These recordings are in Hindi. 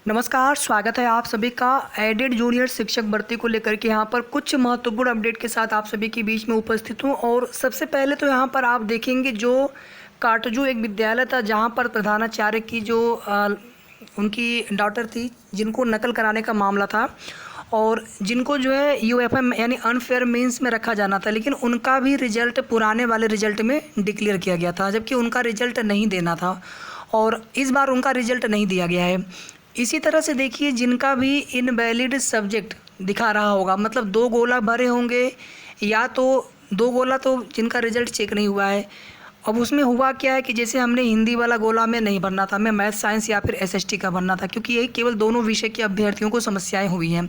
नमस्कार, स्वागत है आप सभी का एडेड जूनियर शिक्षक भर्ती को लेकर के यहाँ पर कुछ महत्वपूर्ण अपडेट के साथ आप सभी के बीच में उपस्थित हूँ। और सबसे पहले तो यहाँ पर आप देखेंगे जो काटजू एक विद्यालय था जहाँ पर प्रधानाचार्य की जो उनकी डॉटर थी जिनको नकल कराने का मामला था और जिनको जो है यूएफएम यानी अनफेयर मीन्स में रखा जाना था, लेकिन उनका भी रिजल्ट पुराने वाले रिजल्ट में डिक्लेयर किया गया था, जबकि उनका रिजल्ट नहीं देना था और इस बार उनका रिजल्ट नहीं दिया गया है। इसी तरह से देखिए जिनका भी इनवैलिड सब्जेक्ट दिखा रहा होगा, मतलब 2 गोला भरे होंगे या तो 2 गोला तो जिनका रिजल्ट चेक नहीं हुआ है। अब उसमें हुआ क्या है कि जैसे हमने हिंदी वाला गोला में नहीं भरना था, हमें मैथ साइंस या फिर एसएसटी का भरना था, क्योंकि ये केवल दोनों विषय के अभ्यर्थियों को समस्याएं हुई हैं।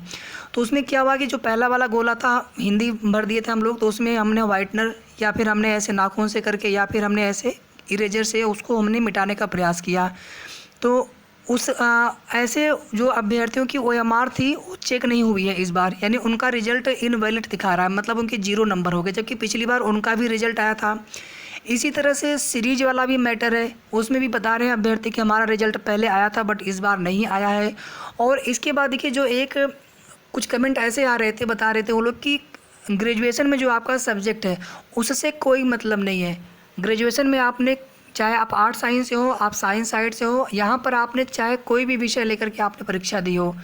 तो उसमें क्या हुआ कि जो पहला वाला गोला था हिंदी भर दिए थे हम लोग, तो उसमें हमने वाइटनर या फिर हमने ऐसे नाखून से करके या फिर हमने ऐसे इरेजर से उसको हमने मिटाने का प्रयास किया। तो उस ऐसे जो अभ्यर्थियों की ओएमआर थी वो चेक नहीं हुई है इस बार, यानी उनका रिजल्ट इनवैलिड दिखा रहा है, मतलब उनके 0 नंबर हो गए, जबकि पिछली बार उनका भी रिजल्ट आया था। इसी तरह से सीरीज वाला भी मैटर है, उसमें भी बता रहे हैं अभ्यर्थी कि हमारा रिजल्ट पहले आया था बट इस बार नहीं आया है। और इसके बाद देखिए जो एक कुछ कमेंट ऐसे आ रहे थे, बता रहे थे वो लोग कि ग्रेजुएशन में जो आपका सब्जेक्ट है उससे कोई मतलब नहीं है। ग्रेजुएशन में आपने चाहे आप आर्ट साइंस से हो, आप साइंस साइड से हो, यहाँ पर आपने चाहे कोई भी विषय लेकर के आपने परीक्षा दी हो,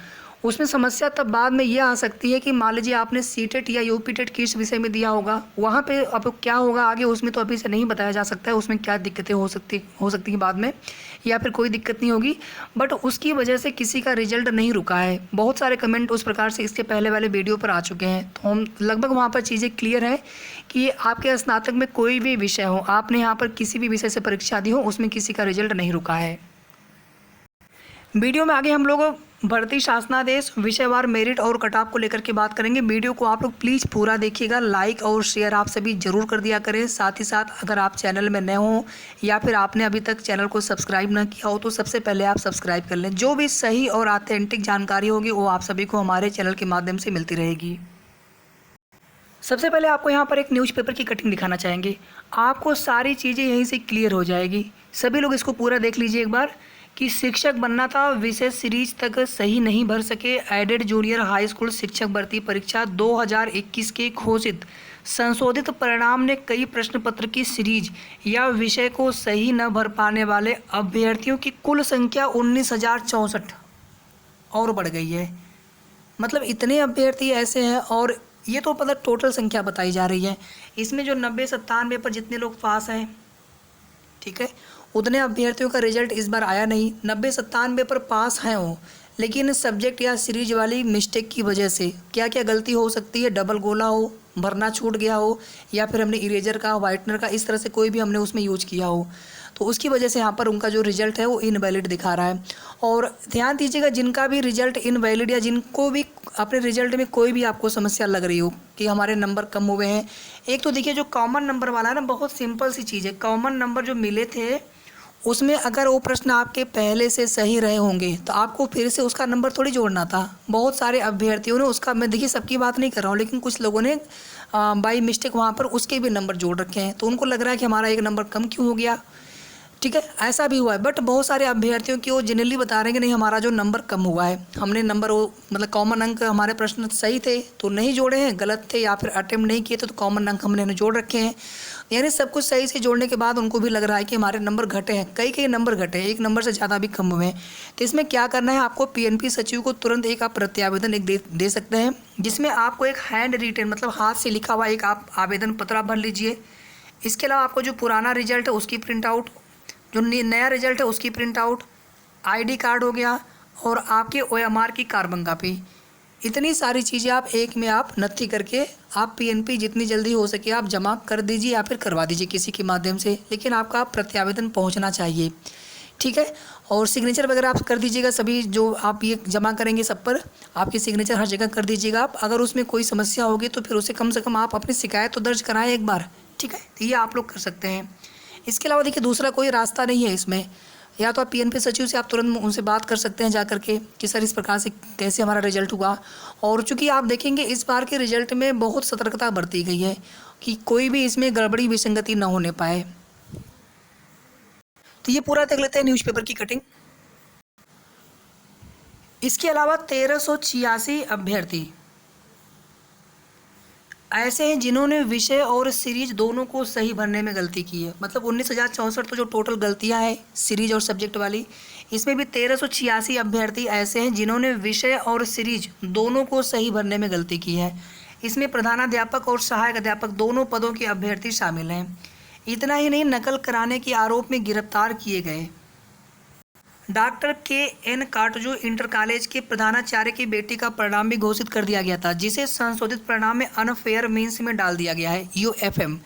उसमें समस्या तब बाद में ये आ सकती है कि मान लीजिए आपने सीटेट या यूपीटेट किस विषय में दिया होगा, वहाँ पे अब क्या होगा आगे उसमें तो अभी से नहीं बताया जा सकता है, उसमें क्या दिक्कतें हो सकती हैं बाद में, या फिर कोई दिक्कत नहीं होगी, बट उसकी वजह से किसी का रिजल्ट नहीं रुका है। बहुत सारे कमेंट उस प्रकार से इसके पहले वाले वीडियो पर आ चुके हैं, तो हम लगभग वहाँ पर चीज़ें क्लियर हैं कि आपके स्नातक में कोई भी विषय हो, आपने यहाँ पर किसी भी विषय से परीक्षा दी हो, उसमें किसी का रिजल्ट नहीं रुका है। वीडियो में आगे हम लोग भर्ती शासनादेश विषयवार मेरिट और कटऑफ को लेकर के बात करेंगे। वीडियो को आप लोग प्लीज़ पूरा देखिएगा, लाइक और शेयर आप सभी जरूर कर दिया करें। साथ ही साथ अगर आप चैनल में नए हो या फिर आपने अभी तक चैनल को सब्सक्राइब ना किया हो तो सबसे पहले आप सब्सक्राइब कर लें। जो भी सही और ऑथेंटिक जानकारी होगी वो आप सभी को हमारे चैनल के माध्यम से मिलती रहेगी। सबसे पहले आपको यहाँ पर एक न्यूज़पेपर की कटिंग दिखाना चाहेंगे, आपको सारी चीज़ें यहीं से क्लियर हो जाएगी। सभी लोग इसको पूरा देख लीजिए एक बार कि शिक्षक बनना था विशेष सीरीज तक सही नहीं भर सके, एडेड जूनियर हाई स्कूल शिक्षक भर्ती परीक्षा 2021 के घोषित संशोधित परिणाम ने कई प्रश्न पत्र की सीरीज या विषय को सही न भर पाने वाले अभ्यर्थियों की कुल संख्या 19,064 और बढ़ गई है। मतलब इतने अभ्यर्थी ऐसे हैं, और ये तो मतलब टोटल संख्या बताई जा रही है। इसमें जो 90-97 पर जितने लोग पास हैं, ठीक है, उतने अभ्यर्थियों का रिजल्ट इस बार आया नहीं। 90-97 पर पास हैं वो, लेकिन सब्जेक्ट या सीरीज वाली मिस्टेक की वजह से क्या क्या गलती हो सकती है, डबल गोला हो, भरना छूट गया हो, या फिर हमने इरेजर का वाइटनर का इस तरह से कोई भी हमने उसमें यूज किया हो, तो उसकी वजह से यहाँ पर उनका जो रिजल्ट है वो इनवैलिड दिखा रहा है। और ध्यान दीजिएगा जिनका भी रिजल्ट इनवैलिड या जिनको भी अपने रिजल्ट में कोई भी आपको समस्या लग रही हो कि हमारे नंबर कम हुए हैं, एक तो देखिए जो कॉमन नंबर वाला है ना, बहुत सिंपल सी चीज़ है। कॉमन नंबर जो मिले थे उसमें अगर वो प्रश्न आपके पहले से सही रहे होंगे तो आपको फिर से उसका नंबर थोड़ी जोड़ना था। बहुत सारे अभ्यर्थियों ने उसका, मैं देखिए सबकी बात नहीं कर रहा हूँ, लेकिन कुछ लोगों ने बाई मिस्टेक वहाँ पर उसके भी नंबर जोड़ रखे हैं, तो उनको लग रहा है कि हमारा एक नंबर कम क्यों हो गया। ठीक है, ऐसा भी हुआ है, बट बहुत सारे अभ्यर्थियों की वो जनरली बता रहे हैं कि नहीं हमारा जो नंबर कम हुआ है, हमने नंबर वो मतलब कॉमन अंक हमारे प्रश्न सही थे तो नहीं जोड़े हैं, गलत थे या फिर अटेम्प्ट नहीं किए तो कॉमन अंक हमने जोड़ रखे हैं। यानी सब कुछ सही से जोड़ने के बाद उनको भी लग रहा है कि हमारे नंबर घटे हैं, कई नंबर घटे हैं, 1 नंबर से ज़्यादा भी कम हुए हैं। तो इसमें क्या करना है, आपको पीएनपी सचिव को तुरंत एक आप प्रत्यावेदन एक दे सकते हैं, जिसमें आपको एक हैंड रिटेन मतलब हाथ से लिखा हुआ एक आप आवेदन पत्र आप भर लीजिए। इसके अलावा आपको जो पुराना रिजल्ट है उसकी प्रिंट आउट, जो नया रिजल्ट है उसकी प्रिंट आउट, आईडी कार्ड हो गया, और आपके ओएमआर की कार्बन कापी, इतनी सारी चीज़ें आप एक में आप नत्थी करके आप पीएनपी जितनी जल्दी हो सके आप जमा कर दीजिए या फिर करवा दीजिए किसी के माध्यम से, लेकिन आपका प्रत्यावेदन पहुंचना चाहिए। ठीक है, और सिग्नेचर वगैरह आप कर दीजिएगा, सभी जो आप ये जमा करेंगे सब पर आपकी सिग्नेचर हर जगह कर दीजिएगा आप। अगर उसमें कोई समस्या होगी तो फिर उसे कम से कम आप अपनी शिकायत तो दर्ज कराएं एक बार। ठीक है, तो ये आप लोग कर सकते हैं। इसके अलावा देखिए दूसरा कोई रास्ता नहीं है इसमें, या तो आप पीएनपी सचिव से आप तुरंत उनसे बात कर सकते हैं जा करके कि सर इस प्रकार से कैसे हमारा रिजल्ट हुआ। और चूंकि आप देखेंगे इस बार के रिजल्ट में बहुत सतर्कता बरती गई है कि कोई भी इसमें गड़बड़ी विसंगति न होने पाए। तो ये पूरा देख लेते हैं न्यूज़पेपर की कटिंग। इसके अलावा 1386 अभ्यर्थी ऐसे हैं जिन्होंने विषय और सीरीज दोनों को सही भरने में गलती की है। मतलब 19,064 तो जो टोटल गलतियां हैं सीरीज और सब्जेक्ट वाली, इसमें भी 1386 अभ्यर्थी ऐसे हैं जिन्होंने विषय और सीरीज दोनों को सही भरने में गलती की है। इसमें प्रधानाध्यापक और सहायक अध्यापक दोनों पदों के अभ्यर्थी शामिल हैं। इतना ही नहीं, नकल कराने के आरोप में गिरफ्तार किए गए doctor K. N.. Katju inter college के प्रधानाचार्य की बेटी का परिणाम भी घोषित कर दिया गया था, जिसे संशोधित परिणाम में अनफेयर मीन्स में डाल दिया गया है, UFM।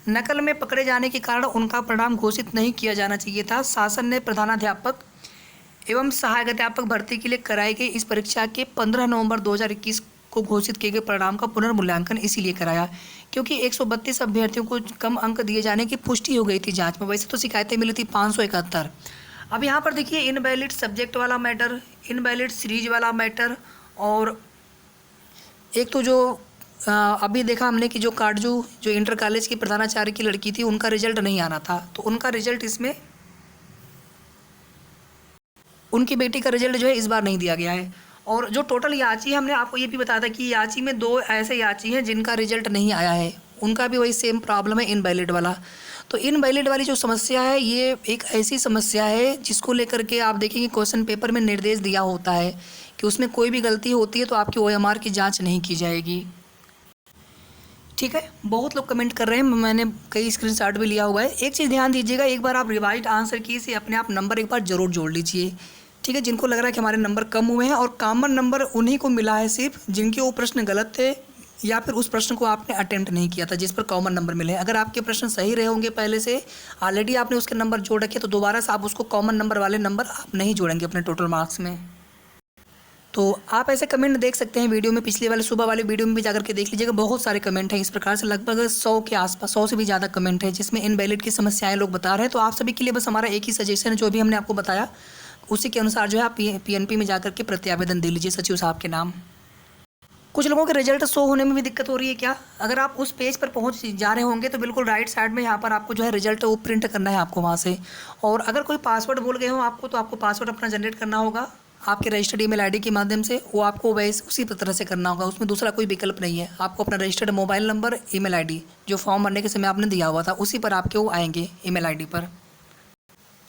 नकल में पकड़े जाने के कारण उनका परिणाम घोषित नहीं किया जाना चाहिए था। शासन ने प्रधानाध्यापक एवं सहायक अध्यापक भर्ती के लिए कराई गई इस परीक्षा के 15 नवंबर 2021 को घोषित किए गए परिणाम का पुनर्मूल्यांकन इसीलिए कराया क्योंकि 132 अभ्यर्थियों को कम अंक दिए जाने की पुष्टि हो गई थी जांच में। वैसे तो शिकायतें मिली थी 571। अब यहाँ पर देखिए इनवैलिड सब्जेक्ट वाला मैटर, इनवैलिड सीरीज वाला मैटर, और एक तो जो अभी देखा हमने कि जो काटजू जो इंटर कॉलेज की प्रधानाचार्य की लड़की थी उनका रिजल्ट नहीं आना था, तो उनका रिजल्ट इसमें उनकी बेटी का रिजल्ट जो है इस बार नहीं दिया गया है। और जो टोटल याची हमने आपको ये भी बताया था कि याची में 2 ऐसे याची हैं जिनका रिजल्ट नहीं आया है, उनका भी वही सेम प्रॉब्लम है इनवैलिड वाला। तो इनवैलिड वाली जो समस्या है ये एक ऐसी समस्या है जिसको लेकर के आप देखेंगे क्वेश्चन पेपर में निर्देश दिया होता है कि उसमें कोई भी गलती होती है तो आपकी OMR की जांच नहीं की जाएगी। ठीक है, बहुत लोग कमेंट कर रहे हैं, मैंने कई स्क्रीनशॉट भी लिया हुआ है। एक चीज़ ध्यान दीजिएगा, एक बार आप रिवाइज्ड आंसर की से अपने आप नंबर एक बार ज़रूर जोड़ लीजिए। ठीक है, जिनको लग रहा है कि हमारे नंबर कम हुए हैं, और कॉमन नंबर उन्हीं को मिला है सिर्फ जिनके वो प्रश्न गलत थे या फिर उस प्रश्न को आपने अटेम्प्ट नहीं किया था जिस पर कॉमन नंबर मिले। अगर आपके प्रश्न सही रहे होंगे पहले से, ऑलरेडी आपने उसके नंबर जोड़ रखे, तो दोबारा से आप उसको कॉमन नंबर वाले नंबर आप नहीं जोड़ेंगे अपने टोटल मार्क्स में। तो आप ऐसे कमेंट देख सकते हैं वीडियो में, पिछले वाले सुबह वाले वीडियो में भी जाकर के देख लीजिएगा, बहुत सारे कमेंट हैं इस प्रकार से, लगभग 100 के आसपास, 100 से भी ज़्यादा कमेंट है जिसमें इनवैलिड की समस्याएं लोग बता रहे हैं। तो आप सभी के लिए बस हमारा एक ही सजेशन है, जो भी हमने आपको बताया उसी के अनुसार जो है आप PNP में जाकर के प्रत्यावेदन दे लीजिए सचिव साहब के नाम। कुछ लोगों के रिजल्ट शो होने में भी दिक्कत हो रही है क्या? अगर आप उस पेज पर पहुंच जा रहे होंगे तो बिल्कुल राइट साइड में यहाँ पर आपको जो है रिजल्ट वो प्रिंट करना है आपको वहाँ से। और अगर कोई पासवर्ड भूल गए हो आपको, तो आपको पासवर्ड अपना जनरेट करना होगा आपके रजिस्टर्ड ईमेल आईडी के माध्यम से। वो आपको वैसे उसी तरह से करना होगा, उसमें दूसरा कोई विकल्प नहीं है। आपको अपना registered mobile number, email ID जो फॉर्म भरने के समय आपने दिया हुआ था उसी पर आपके वो आएंगे ईमेल आईडी पर।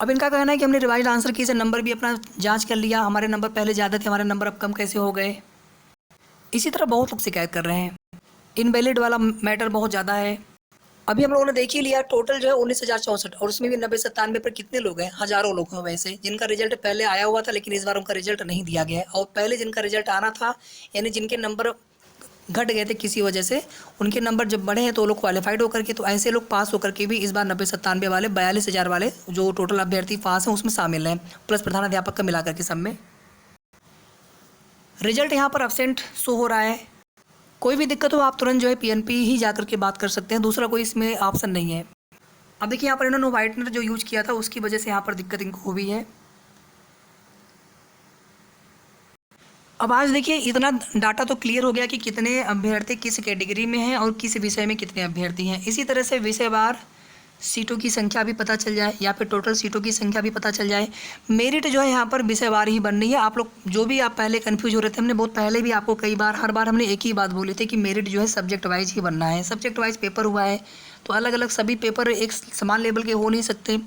अब इनका कहना है कि हमने रिवाइज आंसर की से नंबर भी अपना जांच कर लिया, हमारे नंबर पहले ज़्यादा थे, हमारे नंबर अब कम कैसे हो गए। इसी तरह बहुत लोग शिकायत कर रहे हैं, इनवैलिड वाला मैटर बहुत ज़्यादा है। अभी हम लोगों ने देख ही लिया, टोटल जो है 19,064, और उसमें भी 90-97 पर कितने लोग हैं, हज़ारों लोग हैं वैसे जिनका रिजल्ट पहले आया हुआ था, लेकिन इस बार उनका रिजल्ट नहीं दिया गया है। और पहले जिनका रिजल्ट आना था, यानी जिनके नंबर घट गए थे किसी वजह से, उनके नंबर जब बढ़े हैं तो वो लोग क्वालिफाइड होकर के, तो ऐसे लोग पास होकर के भी इस बार 90-97 वाले 42,000 वाले जो टोटल अभ्यर्थी पास हैं उसमें शामिल हैं, प्लस प्रधानाध्यापक का मिलाकर के सब में। रिजल्ट यहाँ पर एब्सेंट शो हो रहा है। कोई भी दिक्कत हो आप तुरंत जो है PNP ही जाकर के बात कर सकते हैं, दूसरा कोई इसमें ऑप्शन नहीं है। अब देखिए यहाँ पर इन्होंने व्हाइटनर जो यूज किया था उसकी वजह से यहाँ पर दिक्कत इनको हुई है। अब आज देखिए इतना डाटा तो क्लियर हो गया कि कितने अभ्यर्थी किस कैटेगरी में हैं और किस विषय में कितने अभ्यर्थी हैं। इसी तरह से विषयवार सीटों की संख्या भी पता चल जाए या फिर टोटल सीटों की संख्या भी पता चल जाए। मेरिट जो है यहाँ पर विषयवार ही बन रही है। आप लोग जो भी आप पहले कंफ्यूज हो रहे थे, हमने बहुत पहले भी आपको कई बार, हर बार हमने एक ही बात बोली थी कि मेरिट जो है सब्जेक्ट वाइज ही बनना है। सब्जेक्ट वाइज पेपर हुआ है तो अलग अलग सभी पेपर एक समान लेवल के हो नहीं सकते।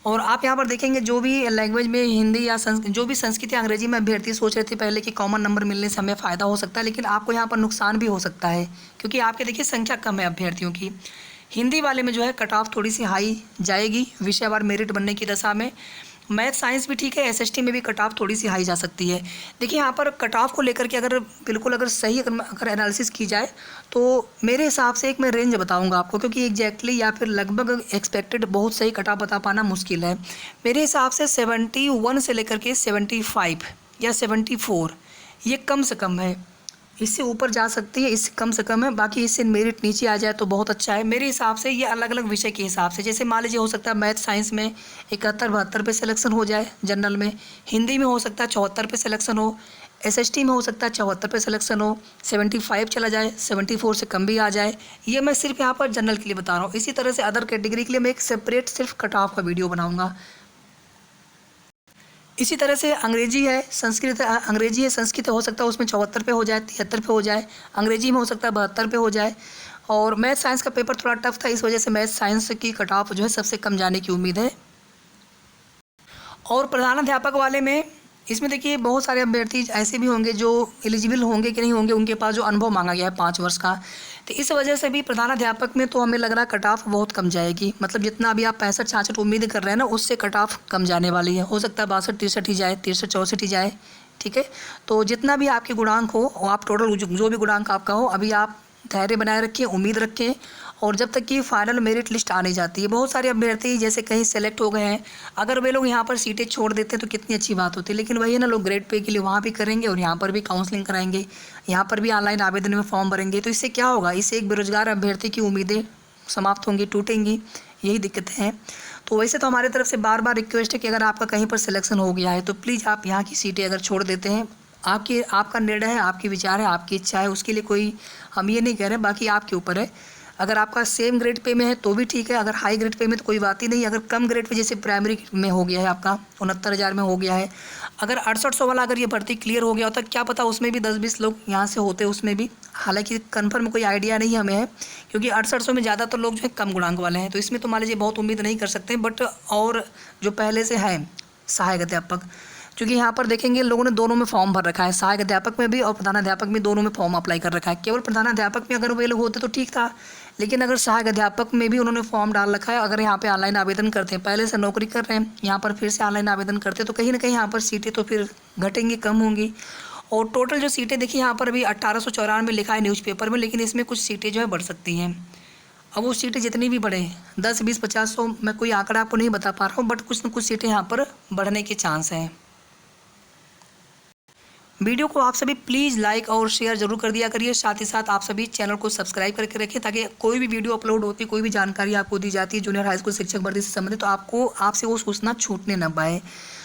और आप यहाँ पर देखेंगे जो भी लैंग्वेज में हिंदी या जो भी संस्कृत या अंग्रेजी में अभ्यर्थी सोच रहे थे पहले कि कॉमन नंबर मिलने से हमें फ़ायदा हो सकता है, लेकिन आपको यहाँ पर नुकसान भी हो सकता है क्योंकि आपके देखिए संख्या कम है अभ्यर्थियों की। हिंदी वाले में जो है कट ऑफ थोड़ी सी हाई जाएगी विषयवार मेरिट बनने की दशा में। मैथ साइंस भी ठीक है, SST में भी कट ऑफ थोड़ी सी हाई जा सकती है। देखिए यहाँ पर कट ऑफ को लेकर के अगर बिल्कुल अगर सही अगर एनालिसिस की जाए तो मेरे हिसाब से एक मैं रेंज बताऊंगा आपको, क्योंकि एग्जैक्टली या फिर लगभग एक्सपेक्टेड बहुत सही कट ऑफ बता पाना मुश्किल है। मेरे हिसाब से 71 से लेकर के 75 या 74 ये कम से कम है। इससे ऊपर जा सकती है, इससे कम से कम है, बाकी इससे मेरिट नीचे आ जाए तो बहुत अच्छा है। मेरे हिसाब से ये अलग अलग विषय के हिसाब से, जैसे मान लीजिए हो सकता है मैथ साइंस में 71-72 पे सिलेक्शन हो जाए, जनरल में हिंदी में हो सकता है 74 पे सिलेक्शन हो, SST में हो सकता है 74 पे सिलेक्शन हो, 75 चला जाए, 74 से कम भी आ जाए। ये मैं सिर्फ यहाँ पर जनरल के लिए बता रहा हूँ। इसी तरह से अदर कैटेगरी के लिए मैं एक सेपरेट सिर्फ कट ऑफ का वीडियो बनाऊँगा। इसी तरह से अंग्रेजी है, संस्कृत हो सकता है उसमें 74 पे हो जाए, 73 पे हो जाए। अंग्रेजी में हो सकता है 72 पे हो जाए। और मैथ साइंस का पेपर थोड़ा टफ था, इस वजह से मैथ साइंस की कट ऑफ जो है सबसे कम जाने की उम्मीद है। और प्रधानाध्यापक वाले में इसमें देखिए बहुत सारे अभ्यर्थी ऐसे भी होंगे जो एलिजिबल होंगे कि नहीं होंगे, उनके पास जो अनुभव मांगा गया है 5 वर्ष का, तो इस वजह से भी प्रधानाध्यापक में तो हमें लग रहा है कट ऑफ बहुत कम जाएगी। मतलब जितना अभी आप 65-66 उम्मीद कर रहे हैं ना, उससे कट ऑफ कम जाने वाली है। हो सकता है 62-63 ही जाए, 63-64 ही जाए, ठीक है। तो जितना भी आपके गुणांक हो, आप टोटल जो भी गुणांक आपका हो, अभी आप धैर्य बनाए रखिए, उम्मीद रखें। और जब तक कि फाइनल मेरिट लिस्ट आने जाती है, बहुत सारे अभ्यर्थी जैसे कहीं सेलेक्ट हो गए हैं, अगर वे लोग यहाँ पर सीटें छोड़ देते हैं तो कितनी अच्छी बात होती है। लेकिन वही है ना, लोग ग्रेड पे के लिए वहाँ भी करेंगे और यहाँ पर भी काउंसलिंग कराएंगे, यहाँ पर भी ऑनलाइन आवेदन में फॉर्म भरेंगे, तो इससे क्या होगा, इससे एक बेरोजगार अभ्यर्थी की उम्मीदें समाप्त होंगी, टूटेंगी, यही दिक्कतें हैं। तो वैसे तो हमारी तरफ से बार बार रिक्वेस्ट है कि अगर आपका कहीं पर सिलेक्शन हो गया है तो प्लीज़ आप यहाँ की सीटें अगर छोड़ देते हैं, आपका निर्णय है, आपकी विचार है, आपकी इच्छा है, उसके लिए कोई हम ये नहीं कह रहे, बाकी आपके ऊपर है। अगर आपका सेम ग्रेड पे में है तो भी ठीक है, अगर हाई ग्रेड पे में तो कोई बात ही नहीं। अगर कम ग्रेड पे जैसे प्राइमरी में हो गया है आपका 69,000 में हो गया है, अगर 6800 वाला अगर ये भर्ती क्लियर हो गया होता, क्या पता उसमें भी 10-20 लोग यहाँ से होते उसमें भी। हालांकि कन्फर्म कोई आइडिया नहीं हमें है, क्योंकि 6800 में ज़्यादातर लोग जो है कम गुणांक वाले हैं, तो इसमें तो मान लीजिए बहुत उम्मीद नहीं कर सकते। बट और जो पहले से है सहायक अध्यापक, क्योंकि यहाँ पर देखेंगे लोगों ने दोनों में फॉर्म भर रखा है, सहायक अध्यापक में भी और प्रधानाध्यापक में, दोनों में फॉर्म अप्लाई कर रखा है। केवल प्रधानाध्यापक में अगर वे लोग होते तो ठीक था, लेकिन अगर सहायक अध्यापक में भी उन्होंने फॉर्म डाल रखा है, अगर यहाँ पे ऑनलाइन आवेदन करते हैं, पहले से नौकरी कर रहे हैं, यहाँ पर फिर से ऑनलाइन आवेदन करते हैं, तो कहीं ना कहीं यहाँ पर सीटें तो फिर घटेंगी, कम होंगी। और टोटल जो सीटें देखिए यहाँ पर अभी 1894 लिखा है न्यूज़पेपर में, लेकिन इसमें कुछ सीटें जो है बढ़ सकती हैं। अब वो सीटें जितनी भी बढ़े, 10, 20, 50, 100, मैं कोई आंकड़ा आपको नहीं बता पा रहा हूँ, बट कुछ न कुछ सीटें यहाँ पर बढ़ने के चांस हैं। वीडियो को आप सभी प्लीज़ लाइक और शेयर जरूर कर दिया करिए। साथ ही साथ आप सभी चैनल को सब्सक्राइब करके रखें, ताकि कोई भी वीडियो अपलोड होती है, कोई भी जानकारी आपको दी जाती है जूनियर हाई स्कूल शिक्षक भर्ती से संबंधित, तो आपसे वो सूचना छूटने न पाए।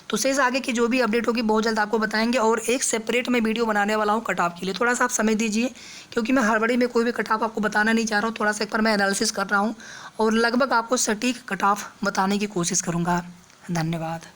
तो शेष आगे की जो भी अपडेट होगी बहुत जल्द आपको बताएंगे। और एक सेपरेट मैं वीडियो बनाने वाला हूँ कट ऑफ के लिए, थोड़ा सा आप समझ दीजिए, क्योंकि मैं हड़बड़ी में कोई भी कट ऑफ आपको बताना नहीं चाह रहा हूँ। थोड़ा सा एक बार मैं एनालिसिस कर रहा हूँ और लगभग आपको सटीक कट ऑफ बताने की कोशिश करूँगा। धन्यवाद।